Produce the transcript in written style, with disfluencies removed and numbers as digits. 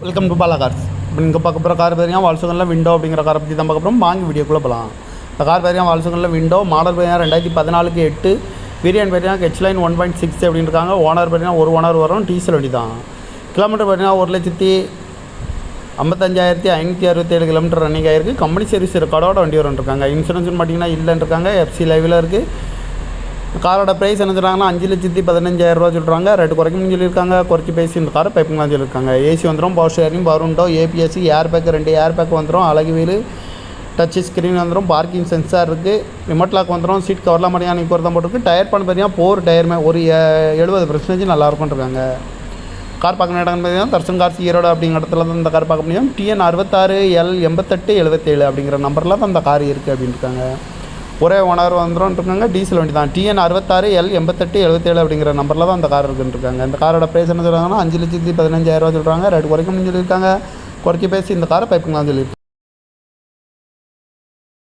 Welcome to Bala cars. இப்போ நீங்கள் பார்க்க போகிற கார் பார்த்தீங்கன்னா வால்சோகனில் விண்டோ அப்படிங்கிற காரை பற்றி தான் பார்க்க போகிறோம். வாங்கி வீடியோக்குள்ளே போகலாம். இந்த கார் பார்த்தீங்கன்னா வால்சோகனில் விண்டோ மாடல் பார்த்தீங்கன்னா 2014 8 வேரியன்ட் பார்த்தீங்கன்னா ஹெச்லைன் 1.6 அப்படின்னு இருக்காங்க. ஓனர் பார்த்தீங்கன்னா ஒரு ஓனர் வரும். டீசல் வண்டி தான். கிலோமீட்டர் பார்த்தீங்கன்னா 1,55,567 கிலோமீட்டர் ரன்னிங் ஆகிருக்கு. கம்பெனி சர்வீஸ் ரெக்கார்டோட வண்டி வந்துருக்காங்க. இன்சூரன்ஸ் பார்த்தீங்கன்னா இல்லைன்னு இருக்காங்க. எஃப்சி லைவில் இருக்குது. காரோட ப்ரைஸ் என்ன சொல்கிறாங்கன்னா 5,15,000 சொல்கிறாங்க. ரேட்டு குறைக்கணும்னு சொல்லியிருக்காங்க. குறைச்சி பேசி இந்த காரை பைப்பிங்லாம் சொல்லியிருக்காங்க. ஏசி வந்துடும், power sharing, power window, ABSC, air bag 2 air bag வந்துடும். அழகு வீல், டச் ஸ்க்ரீன் வந்துடும். பார்க்கிங் சென்சார் இருக்குது. ரிமோட் லாக் வந்துடும். சீட் கவர்லாம் மாதிரியான நீங்கள் தான் போட்டிருக்கு. டயர் பண்ண பார்த்தீங்கன்னா 4 டயருமே ஒரு 70% நல்லாயிருக்கும்னு இருக்காங்க. கார் பார்க்கணும் இடம்னு பார்த்தீங்கன்னா தர்சன் கார்ஸ் ஈரோடு அப்படிங்கிற இடத்துல தான் இந்த கார் பார்க்க முடியும். TN 66L8877 அப்படிங்கிற நம்பரில் தான் இந்த கார் இருக்குது அப்படின்னு இருக்காங்க. ஒரே ஓனர் வந்துடும் இருக்காங்க. டீசல் வண்டி தான். TN 66L8877 அப்படிங்கிற நம்பரில் தான் அந்த கார் இருக்குன்னு இருக்காங்க. இந்த காரோட ப்ரைஸ் என்ன சொல்கிறாங்கன்னா 5,15,000 சொல்கிறாங்க. ரேட்டு குறைக்கணும்னு சொல்லியிருக்காங்க. குறைச்சி பேசி இந்த காரை பைப்புங்களாம் சொல்லியிருக்காங்க.